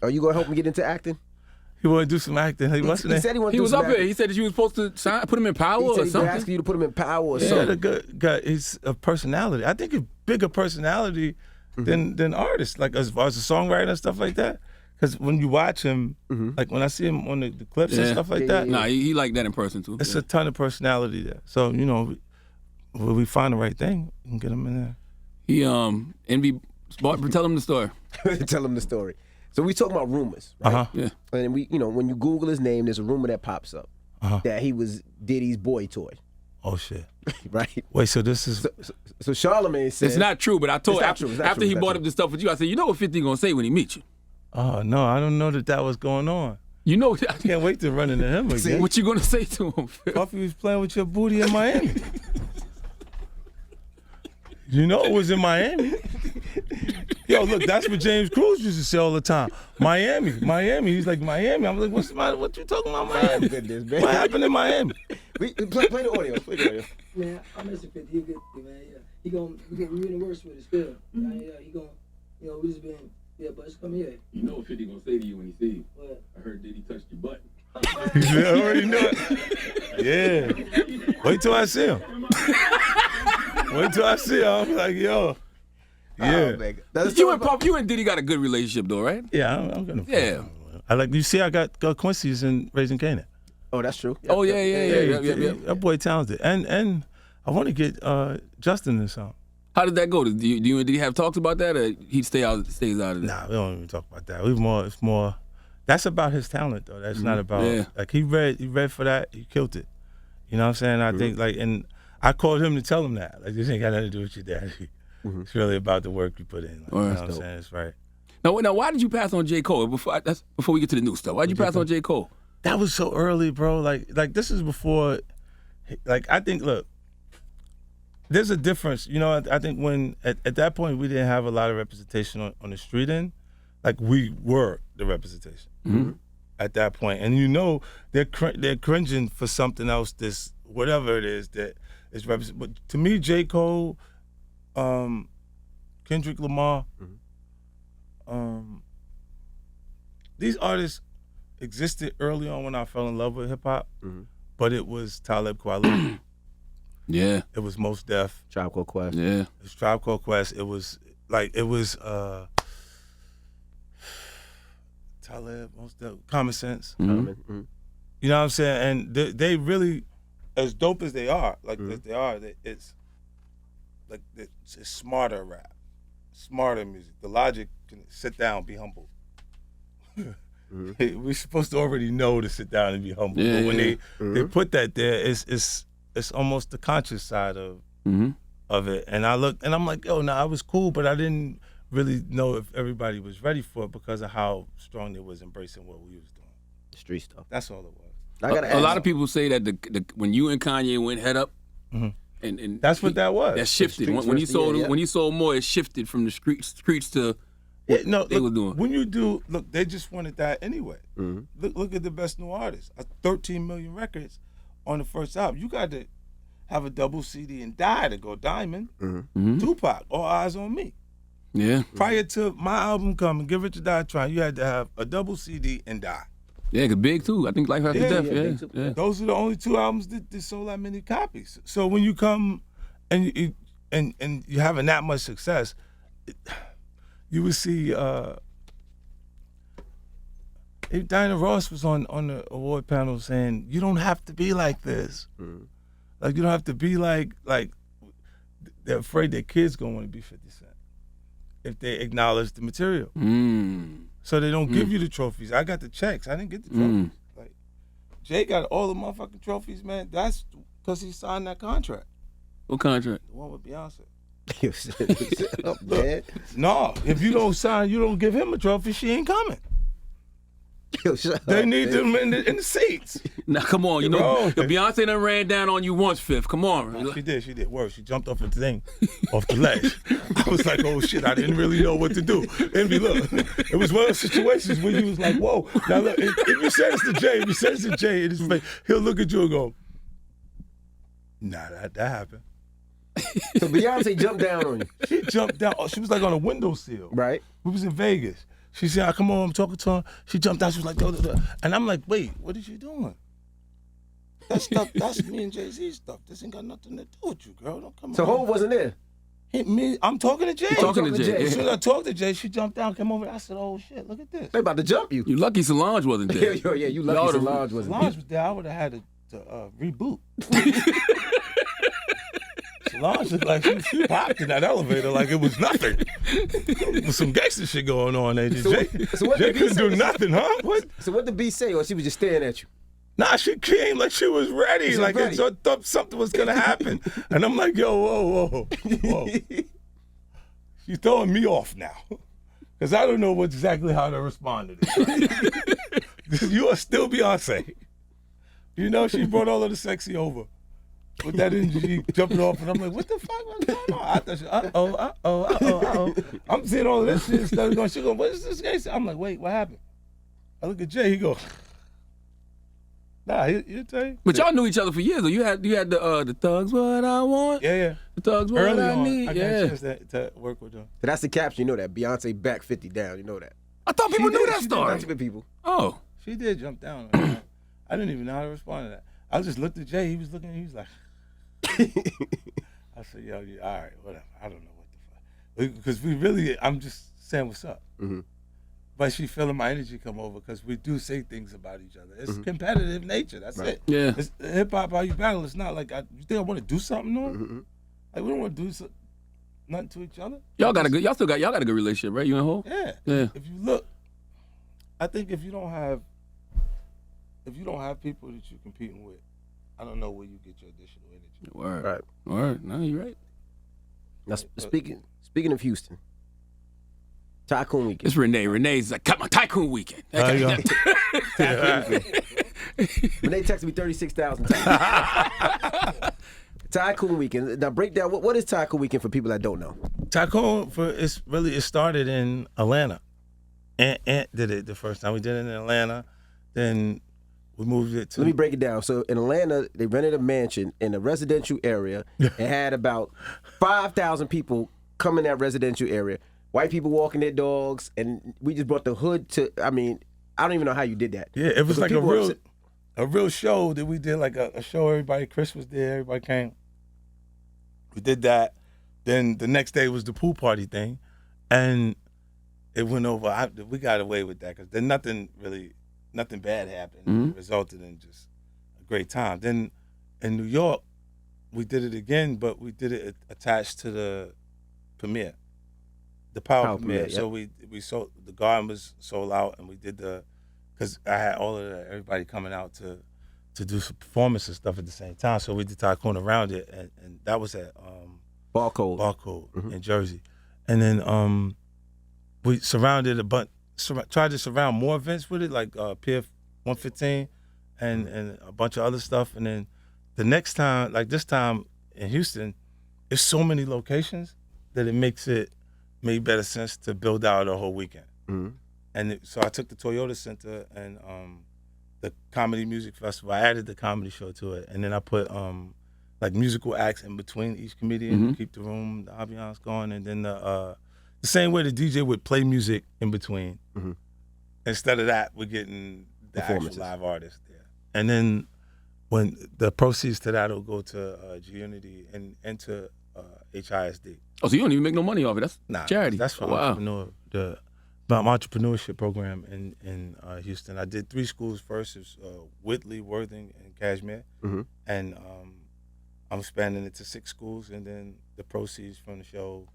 S3: are you going to help him get into acting?
S4: He wanted to do some acting. He
S3: He said he wanted to
S2: He
S3: do
S2: was
S3: some
S2: up
S3: acting.
S2: here. He said that you was supposed to put him in power
S3: He said
S2: or
S3: he'd been
S2: something.
S3: asking you to put him in power or
S4: Yeah,
S3: something.
S4: the good guy, he's a personality. I think a bigger personality than artists, like as far as a songwriter and stuff like that. Because when you watch him, like when I see him on the clips and
S2: Yeah.
S4: stuff like
S3: Yeah,
S4: that,
S2: Nah, he like that in person too.
S4: it's
S2: Yeah.
S4: a ton of personality there. So, you know, when we find the right thing, we can get him in there.
S2: He Envy. Tell him the story.
S3: Tell him the story. So we talking about rumors, right?
S4: Uh-huh.
S2: Yeah.
S3: And we, when you Google his name, there's a rumor that pops up that he was Diddy's boy toy,
S4: Oh, shit.
S3: right?
S4: Wait, so this is...
S3: So Charlamagne said
S2: It's not true, but I told
S3: It's not
S2: after,
S3: true, it's not
S2: after
S3: true,
S2: he
S3: it's not
S2: brought
S3: true.
S2: up this stuff with you, I said, you know what 50 gonna say when he meets you.
S4: Oh, no, I don't know that was going on.
S2: You know
S4: Can't wait to run into him again.
S2: what you gonna say to him. Phil.
S4: Puffy was playing with your booty in Miami. You know it was in Miami. Yo, look, that's what James Cruz used to say all the time. Miami. He's like, Miami. I'm like, what's the matter? What you talking about, Miami?
S3: goodness, man.
S4: What happened in Miami?
S3: play the audio. Play the audio.
S5: Man, I'm messing 50. He a good dude, man. Yeah, he gon' we getting worse with it still. Yeah, he gon' we just been but it's come here.
S2: You know what 50 gonna say to you when he see you.
S5: What?
S2: I heard Diddy touched your butt.
S4: You already know it. Yeah. Wait till I see him. Wait till I see him. I'm like, yo. Yeah.
S3: Oh, man. That's
S2: You and Puff, you and Diddy got a good relationship though, right?
S4: Yeah, I'm gonna.
S2: Yeah.
S4: I like. You see, I got Quincy's in Raising Canaan.
S3: Oh, that's true.
S2: Oh yeah.
S4: That boy talented, and I want to get Justin in something.
S2: How did that go? Do you and Diddy have talks about that, or he stays out of it?
S4: Nah, we don't even talk about that. It's more. That's about his talent though. That's not about
S2: Yeah.
S4: like he read for that. He killed it. You know what I'm saying? I think like, and I called him to tell him that like this ain't got nothing to do with your daddy. It's really about the work you put in. Like, you know what I'm saying? It's right.
S2: Now, why did you pass on J. Cole? Before we get to the new stuff, why did you pass on J. Cole?
S4: That was so early, bro. Like this is before. Like I think, look, there's a difference. You know, I think when at that point we didn't have a lot of representation on the street end. Like we were the representation at that point, and you know they're cringing for something else. This whatever it is that is represent. But to me, J. Cole, Kendrick Lamar, these artists existed early on when I fell in love with hip hop, but it was Talib Kweli,
S2: Yeah,
S4: it was Mos Def,
S3: Tribe Called Quest.
S2: yeah.
S4: it was Tribe Called Quest, it was Talib, Mos Def, Common Sense.
S3: Mm-hmm.
S4: You know what I'm saying? And they really, as dope as they are, like as they are, it's like it's smarter rap, smarter music. The Logic can sit down, be humble. We're supposed to already know to sit down and be humble.
S2: Yeah,
S4: but when
S2: yeah.
S4: they put that there, it's almost the conscious side of it. And I look and I'm like, yo, I was cool, but I didn't really know if everybody was ready for it because of how strong they was embracing what we was doing.
S3: Street stuff.
S4: That's all it was.
S3: I gotta
S2: A lot
S3: ask-
S2: of people say that the when you and Kanye went head up, and
S4: That's what that was.
S2: that shifted.
S3: streets
S2: When you
S3: versus-
S2: sold
S3: yeah.
S2: when you sold more, it shifted from the streets to
S4: Yeah, no,
S2: they
S4: look,
S2: was doing.
S4: When you do, look, they just wanted that anyway. Look at the best new artists. 13 million records on the first album. You got to have a double CD and die to go diamond. Tupac, All Eyes on Me.
S2: Yeah,
S4: Prior to my album coming, Give It Your Die Trying, you had to have a double CD and die.
S2: yeah, 'cause Big too. I think Life After
S4: Yeah,
S2: Death.
S3: yeah,
S2: Yeah,
S3: Big too.
S2: yeah.
S4: Those are the only two albums that sold that many copies. So when you come and you having that much success, you would see Diana Ross was on the award panel saying, you don't have to be like this. Like, you don't have to be like they're afraid their kids gonna want to be 50 Cent if they acknowledge the material. So they don't give you the trophies. I got the checks. I didn't get the trophies. Like, Jay got all the motherfucking trophies, man. That's because he signed that contract.
S2: What contract?
S4: The one with Beyonce.
S3: Shut up, man.
S4: No, if you don't sign, you don't give him a trophy, she ain't coming.
S3: Yo, shut
S4: They
S3: up,
S4: need
S3: man.
S4: them in the seats.
S2: Now, come on. You know,
S4: Bro.
S2: Beyonce done ran down on you once, Fifth. Come on.
S4: She did. Worse, she jumped off the thing, off the ledge. I was like, oh shit, I didn't really know what to do. Envy, look, it was one of those situations where you was like, whoa. Now look, if you say this to Jay, in his face, he'll look at you and go, nah, that happened.
S3: So Beyonce jumped down on you.
S4: She jumped down. She was like on a windowsill.
S3: Right.
S4: We was in Vegas. She said, come on, I'm talking to her. She jumped down. She was like, duh, duh, duh. And I'm like, wait, what is you doing? That stuff, that's me and Jay-Z stuff. This ain't got nothing to do with you, girl. Don't come on.
S3: So Hov wasn't there.
S4: I'm talking to Jay.
S2: Talking to Jay.
S4: As soon as I talked to Jay, she jumped down, came over. I said, oh shit, look at this.
S3: They about to jump you.
S2: You lucky Solange wasn't there.
S3: Yeah, you lucky Solange wasn't there.
S4: Solange was there. I would have had to reboot. Solange looked like she popped in that elevator like it was nothing. With some gangster shit going on there.
S3: So
S4: Jay
S3: what did B
S4: couldn't do
S3: say?
S4: nothing, huh? What?
S3: So what did B say, or she was just staring at you?
S4: Nah, she came like she was ready.
S3: She was
S4: like
S3: ready.
S4: I thought something was gonna happen. And I'm like, yo, whoa. She's throwing me off now. Because I don't know exactly how to respond to this. Right? You are still Beyonce. You know, she brought all of the sexy over. With that energy, she jumping off, and I'm like, what the fuck? What's going on? I thought she, uh-oh. I'm seeing all of this shit instead of going, she going, what is this guy? I'm like, wait, what happened? I look at Jay, he go, nah, he'll tell you.
S2: But y'all knew each other for years, though. You had the thugs, what I want.
S4: Yeah.
S2: The thugs, what
S4: Early
S2: I
S4: on,
S2: need.
S4: I got
S2: Yeah.
S4: a chance to work with them.
S3: So that's the caption. You know that Beyonce back 50 down. You know that.
S2: I thought people knew that
S3: She did
S2: story.
S3: that to the people.
S2: Oh.
S4: She did jump down. I didn't even know how to respond to that. I just looked at Jay. He was looking. He was like, I said, yo, all right, whatever. I don't know what the fuck. Because I'm just saying what's up.
S3: Mm-hmm.
S4: But she feeling my energy come over because we do say things about each other. It's competitive nature. That's it.
S2: Yeah.
S4: It's hip hop, how you battle. It's not like, you think I want to do something to him? Like, we don't want to do nothing to each other.
S2: Y'all got a good relationship, right? You and Ho?
S4: Yeah.
S2: Yeah.
S4: If you look, I think if you don't have people that you're competing with, I don't know where you get your additional energy.
S2: Word.
S3: Right.
S2: Word. No, you're right.
S3: Now speaking of Houston, Tycoon weekend.
S2: It's Renee. Renee's like, cut my Tycoon weekend.
S4: There you go.
S3: Renee texted me 36,000 times. Tycoon weekend. Now break down what is Tycoon weekend for people that don't know.
S4: Tycoon, it started in Atlanta. Ant did it the first time. We did it in Atlanta. Then we moved it to.
S3: Let me break it down. So in Atlanta, they rented a mansion in a residential area. It had about 5,000 people come in that residential area. White people walking their dogs, and we just brought the hood to. I mean, I don't even know how you did that.
S4: Yeah, it was like
S3: Because people
S4: a real show that we did, like a show. Everybody, Chris was there. Everybody came. We did that. Then the next day was the pool party thing, and it went over. We got away with that because then nothing bad happened. It resulted in just a great time. Then in New York, we did it again, but we did it attached to the premiere, the Power premiere.
S3: Yep.
S4: So we sold, the garden was sold out, and we did because I had everybody coming out to do some performance and stuff at the same time. So we did Tycoon around it, and that was at Barcode in Jersey. And then we surrounded tried to surround more events with it, like Pier 115 and a bunch of other stuff. And then the next time, like this time in Houston, there's so many locations that it made better sense to build out a whole weekend. And so I took the Toyota Center and the Comedy Music Festival. I added the comedy show to it, and then I put like musical acts in between each comedian to keep the room, the ambiance going, and then the same way the DJ would play music in between. Instead of that, we're getting the actual live artist there. And then when the proceeds to that will go to G-Unity and to HISD.
S2: Oh, so you don't even make no money off it? That's
S4: Nah,
S2: charity.
S4: That's for
S2: Oh, wow.
S4: the entrepreneurship program in Houston. I did 3 schools first. It was Whitley, Worthing, and Cashmere.
S3: Mm-hmm.
S4: And I'm expanding it to 6 schools, and then the proceeds from the show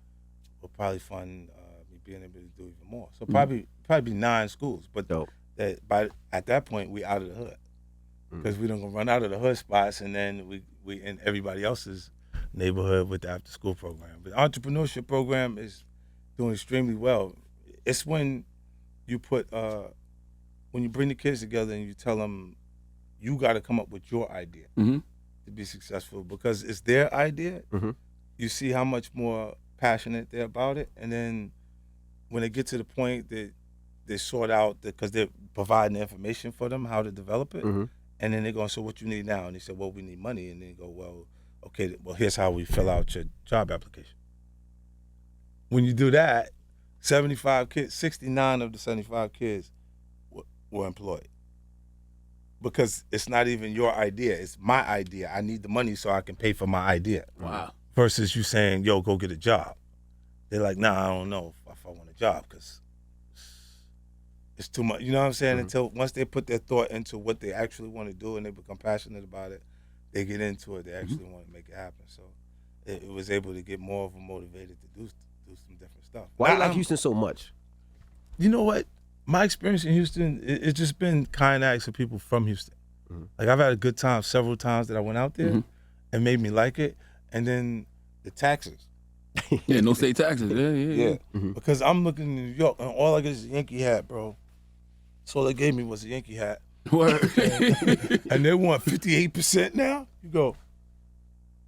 S4: will probably fund me being able to do even more. So probably be 9 schools. But
S3: Dope.
S4: at that point, we out of the hood because we don't gonna run out of the hood spots, and then we in everybody else's neighborhood with the after school program. But the entrepreneurship program is doing extremely well. It's when you when you bring the kids together and you tell them you got to come up with your idea to be successful because it's their idea.
S3: Mm-hmm.
S4: You see how much more passionate they're about it, and then when they get to the point that they sort out because they're providing the information for them how to develop it, and then they're going, so what you need now? And they say, well, we need money, and then they go, well, okay, well, here's how we fill out your job application. When you do that, 75 kids, 69 of the 75 kids were employed. Because it's not even your idea, it's my idea. I need the money so I can pay for my idea.
S2: Wow.
S4: Versus you saying, yo, go get a job. They're like, nah, I don't know if I want a job because it's too much. You know what I'm saying? Until once they put their thought into what they actually want to do and they become passionate about it, they get into it. They actually want to make it happen. So it was able to get more of them motivated to do some different stuff.
S3: Why do you like Houston so much?
S4: You know what? My experience in Houston, it's just been kind acts of people from Houston. Like I've had a good time several times that I went out there and made me like it. And then the taxes.
S2: Yeah, no state taxes. Yeah.
S4: Because I'm looking in New York and all I get is a Yankee hat, bro. So all they gave me was a Yankee hat.
S2: Word.
S4: And they want 58% now? You go,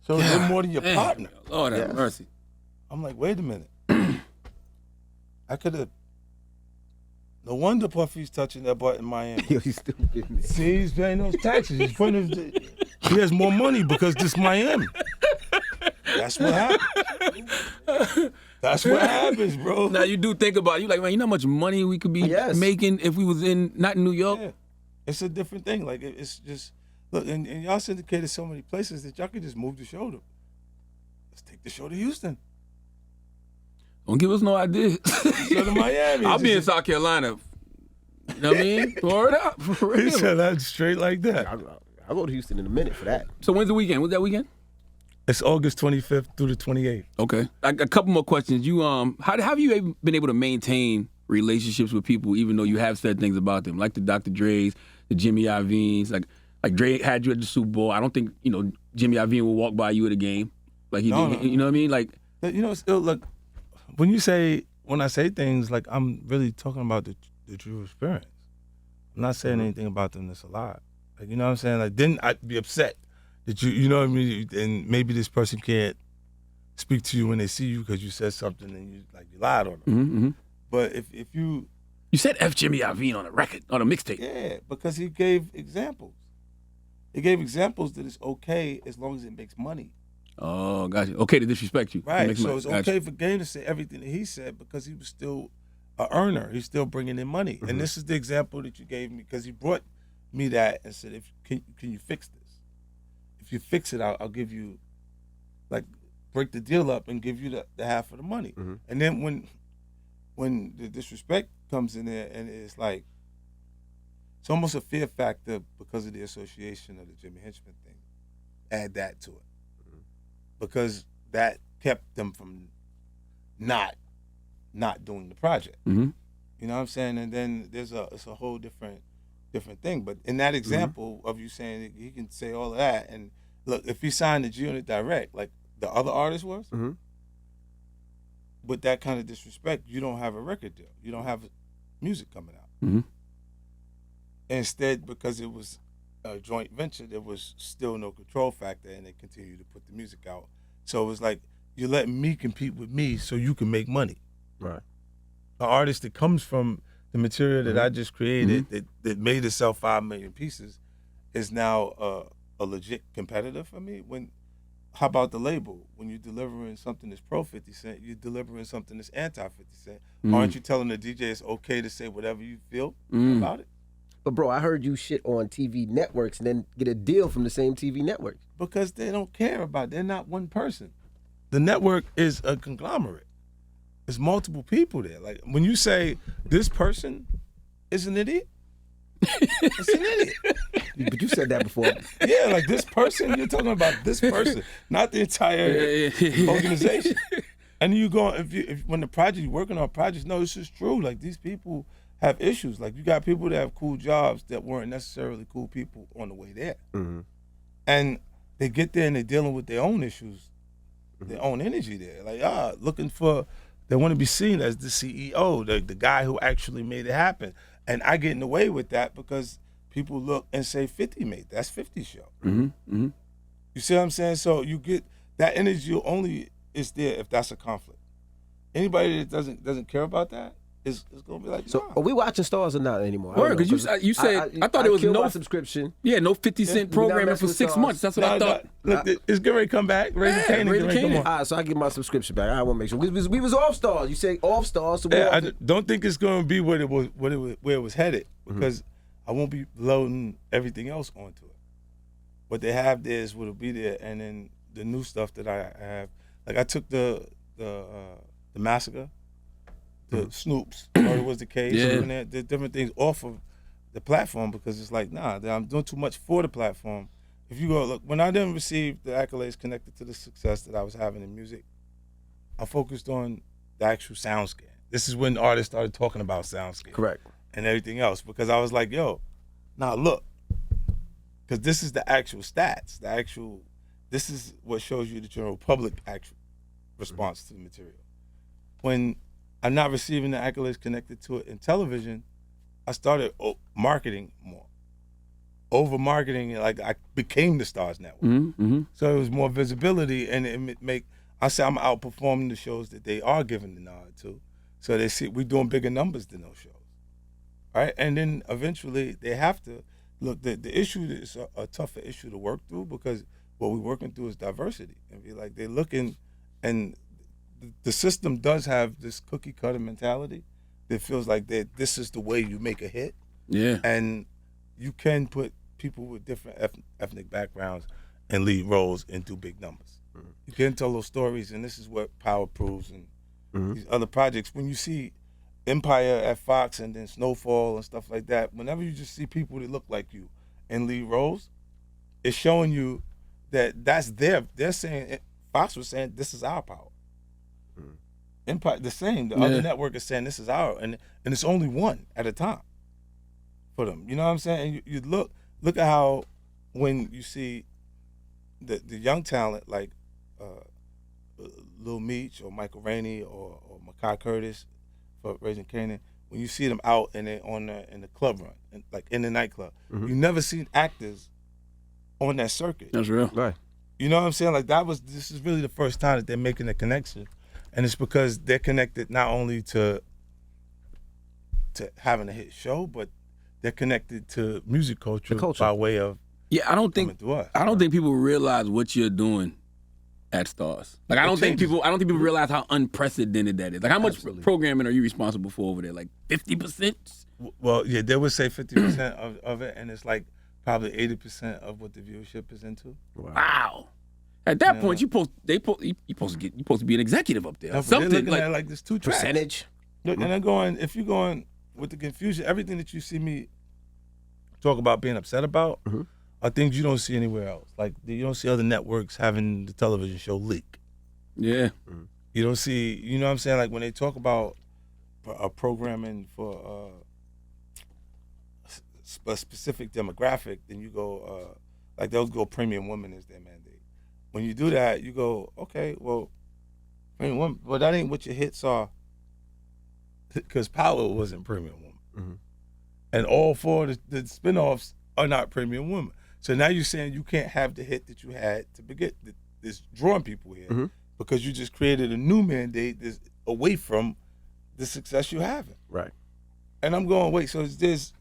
S4: so they're more than your partner.
S2: Lord have mercy.
S4: I'm like, wait a minute. I could have. No wonder Puffy's touching that butt in Miami.
S3: Yo, he's still getting it.
S4: See, he's paying those taxes. He has more money because this Miami. That's what happens. That's what happens, bro.
S2: Now you do think about it. You like, man, you know how much money we could be making if we was not in New York?
S4: Yeah. It's a different thing. Like it's just look, and y'all syndicated so many places that y'all could just move the show to. Let's take the show to Houston.
S2: Don't give us no idea.
S4: Show to Miami.
S2: I'll be in South Carolina. You know what I mean? Word up. For
S4: He
S2: real.
S4: said that straight like that.
S3: I'll go to Houston in a minute for that.
S2: So when's the weekend? When's that weekend?
S4: It's August 25th through the 28th.
S2: Okay. A couple more questions. You how have you been able to maintain relationships with people even though you have said things about them, like the Dr. Dre's, the Jimmy Iovine's, like Dre had you at the Super Bowl. I don't think Jimmy Iovine will walk by you at a game, like he did.
S4: No.
S2: You know what I mean? Like
S4: Look, when I say things, like I'm really talking about the true experience. I'm not saying anything about them that's a lie. Like you know what I'm saying? Like then I'd be upset that you know what I mean, and maybe this person can't speak to you when they see you because you said something and you lied on them. But if you
S2: said F Jimmy Iovine on a record, on a mixtape.
S4: Yeah, because he gave examples. He gave examples that it's okay as long as it makes money.
S2: Oh, gotcha. Okay to disrespect you.
S4: Right. So it's okay for Game to say everything that he said because he was still an earner. He's still bringing in money. And this is the example that you gave me because he brought me that and said, can you fix this? If you fix it, I'll give you, break the deal up and give you the half of the money. And then when the disrespect comes in there and it's like, it's almost a fear factor because of the association of the Jimmy Henchman thing. Add that to it. Because that kept them from not doing the project. You know what I'm saying? And then it's a whole different thing. But in that example of you saying that he can say all of that, and look, if he signed the G-Unit direct, like the other artist was, with that kind of disrespect, you don't have a record deal. You don't have music coming out. Instead, because it was a joint venture, there was still no control factor, and they continued to put the music out. So it was like, you're letting me compete with me so you can make money.
S3: Right.
S4: An artist that comes from the material that I just created, that made it sell 5 million pieces, is now a legit competitor for me. How about the label? When you're delivering something that's pro 50 Cent, you're delivering something that's anti 50 Cent. Aren't you telling the DJ it's okay to say whatever you feel about it?
S3: But bro, I heard you shit on TV networks and then get a deal from the same TV networks.
S4: Because they don't care about it. They're not one person. the network is a conglomerate. There's multiple people there. Like when you say this person is an idiot, it's an idiot.
S3: But you said that before.
S4: Yeah, like this person, you're talking about this person, not the entire organization. And you go, if when the project, you're working on projects, no, this is true. Like these people have issues. Like you got people that have cool jobs that weren't necessarily cool people on the way there.
S3: Mm-hmm. And
S4: They get there and they're dealing with their own issues, their own energy there. Like, looking for, they want to be seen as the CEO, the guy who actually made it happen. And I get in the way with that because people look and say 50 made, that's 50's show.
S2: Mm-hmm. Mm-hmm.
S4: You see what I'm saying? So you get, that energy only is there if that's a conflict. Anybody that doesn't care about that is going to be like,
S3: so
S4: nah.
S3: are we watching Stars or not anymore?
S2: Word, because you said, I thought it was
S3: killed
S2: no
S3: my subscription.
S2: Yeah, no 50 Cent
S3: we gotta
S2: programming
S3: mess
S2: for
S3: with
S2: 6
S3: Stars.
S2: months. That's what I thought.
S4: Look, it's getting ready to come back. Raising
S2: Yeah,
S4: Canaan,
S2: Raising
S4: getting ready to come
S2: Canaan.
S4: on.
S3: All right, so I get my subscription back. I want to make sure we was off Stars. You say off Stars, so
S4: Yeah, I don't think it's going to be where it was headed because I won't be loading everything else onto it. What they have there is what'll be there, and then the new stuff that I have. Like I took the massacre, the Snoops, Murder Was the Case,
S2: Yeah.
S4: and the different things off of the platform because it's like, nah, I'm doing too much for the platform. If you go look, when I didn't receive the accolades connected to the success that I was having in music, I focused on the actual sound scan. This is when artists started talking about sound scan.
S3: Correct.
S4: And everything else because I was like, yo, now look, because this is the actual stats, this is what shows you the general public actual response to the material. When I'm not receiving the accolades connected to it in television, I started marketing more. Over-marketing, like I became the Stars Network.
S2: Mm-hmm.
S4: So it was more visibility and I say I'm outperforming the shows that they are giving the nod to. So they see we're doing bigger numbers than those shows. Right? And then eventually they have to, look, the issue is a tougher issue to work through because what we're working through is diversity. And be like, they're looking, and the system does have this cookie cutter mentality that feels like that this is the way you make a hit.
S2: Yeah.
S4: And you can put people with different ethnic backgrounds and lead roles and do big numbers. Mm-hmm. You can tell those stories, and this is what Power proves and these other projects. When you see Empire at Fox and then Snowfall and stuff like that, whenever you just see people that look like you in lead roles, it's showing you that that's they're saying, Fox was saying, this is our power. Empire, the same. The other network is saying this is our, and it's only one at a time for them. You know what I'm saying? And you look at how when you see the young talent like Lil Meech or Michael Rainey or Makai Curtis for Raising Canaan, when you see them out and they're in the club run, and like in the nightclub, you never seen actors on that circuit.
S2: That's real.
S3: Right.
S4: You know what I'm saying? Like this is really the first time that they're making a connection. And it's because they're connected not only to having a hit show, but they're connected to music culture, by way of
S2: I don't think people realize what you're doing at Stars. Like I don't think people realize how unprecedented that is. Like how much programming are you responsible for over there? Like 50%?
S4: Well, yeah, they would say 50% of it, and it's like probably 80% of what the viewership is into.
S2: Wow. At that point, you're supposed to be an executive up there.
S4: They're
S2: Something
S4: looking at like this 2 tracks.
S3: Percentage.
S4: Look, and they're going, if you're going with the confusion, everything that you see me talk about being upset about are things you don't see anywhere else. Like you don't see other networks having the television show leak.
S2: Yeah.
S4: You don't see, you know what I'm saying? Like when they talk about programming for a specific demographic, then you go, like they'll go premium women as their mandate. When you do that, you go, okay, well, premium women, well, that ain't what your hits are, because Power wasn't premium woman. And all 4 of the spinoffs are not premium women. So now you're saying you can't have the hit that you had to begin, that's drawing people here, because you just created a new mandate that's away from the success you're having.
S3: Right.
S4: And I'm going, wait, so is this,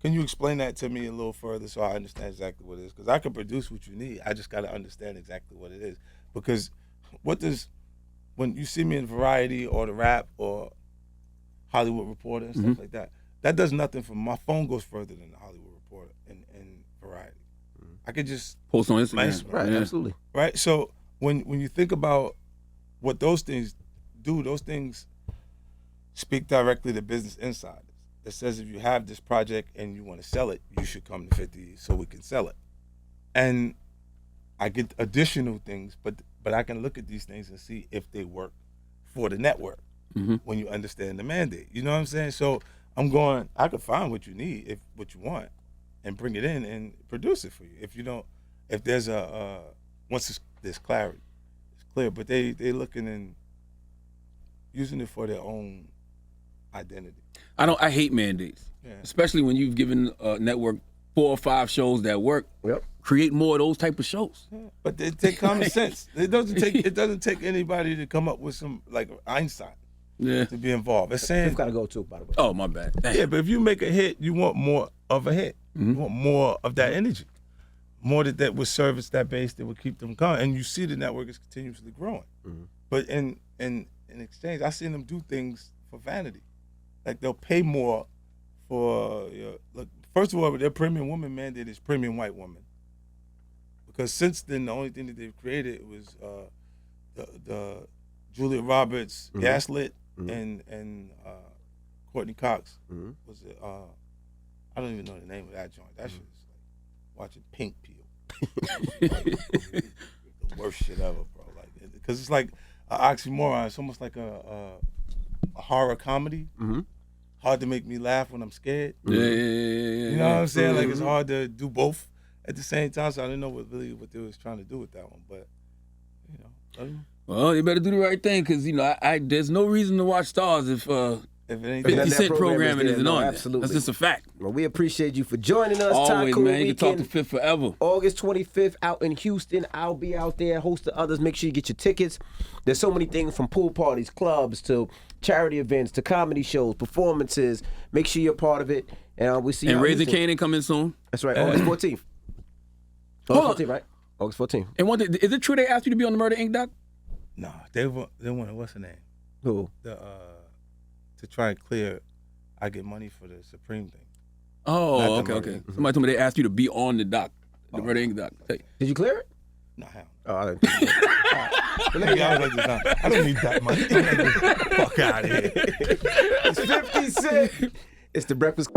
S4: can you explain that to me a little further so I understand exactly what it is? Because I can produce what you need. I just got to understand exactly what it is. Because when you see me in Variety or The Rap or Hollywood Reporter and stuff like that, that does nothing for my phone goes further than the Hollywood Reporter and Variety. I could just
S2: post on Instagram.
S3: Right, absolutely.
S4: Right? So when you think about what those things do, those things speak directly to business insiders. It says if you have this project and you want to sell it, you should come to 50 so we can sell it. And I get additional things, but I can look at these things and see if they work for the network when you understand the mandate. You know what I'm saying? So I'm going, I could find what you need, what you want, and bring it in and produce it for you. If there's once there's clarity, it's clear. But they looking and using it for their own identity.
S2: I hate mandates, especially when you've given a network 4 or 5 shows that work.
S3: Yep.
S2: Create more of those type of shows.
S4: Yeah. But they take common sense. It doesn't take anybody to come up with some like Einstein to be involved. It's saying
S3: We've got to go too, by the way.
S2: Oh, my bad. Damn.
S4: yeah, but if you make a hit, you want more of a hit. You want more of that energy, more that would service that base, that would keep them going. And you see the network is continuously growing. But in exchange, I seen them do things for vanity. Like they'll pay more for look. First of all, their premium woman mandate is premium white woman. Because since then, the only thing that they've created was the Julia Roberts Gaslit and Courtney Cox was it? I don't even know the name of that joint. That shit is like watching Pink Peel. The worst shit ever, bro. Like, because it's like an oxymoron. It's almost like a horror comedy. Hard to make me laugh when I'm scared.
S2: Yeah.
S4: You know what I'm saying? Like it's hard to do both at the same time. So I didn't know what they was trying to do with that one. But
S2: Well, you better do the right thing because there's no reason to watch Stars if
S4: if it ain't
S2: 50
S3: that
S2: Cent
S3: program
S2: programming
S3: is there,
S2: isn't
S3: no,
S2: on.
S3: absolutely.
S2: That's just a fact.
S3: Well, we appreciate you for joining us.
S2: Always,
S3: Tycoon
S2: man. You can talk to
S3: Weekend,
S2: Fifth forever.
S3: August 25th out in Houston. I'll be out there. A host of others. Make sure you get your tickets. There's so many things from pool parties, clubs, to charity events, to comedy shows, performances. Make sure you're part of it. And we'll see you
S2: And
S3: out in
S2: Raising
S3: Houston.
S2: Canaan coming soon.
S3: That's right. August 14th.
S2: Hold
S3: August
S2: on.
S3: 14th, right? August 14th.
S2: And one thing, is it true they asked you to be on the Murder Inc. doc?
S4: nah. They wanted what's her name?
S3: Who?
S4: To try and clear. I get money for the Supreme thing.
S2: Oh,
S4: Not the
S2: okay.
S4: Murder.
S2: Somebody told me they asked you to be on the doc, the Murder Inc. doc. Hey.
S3: Did you clear it?
S4: Nah, hell.
S3: Oh, I didn't think so.
S4: But let me I was like this, I don't need that money. Fuck out of here.
S3: It's 50 Cent. It's the Breakfast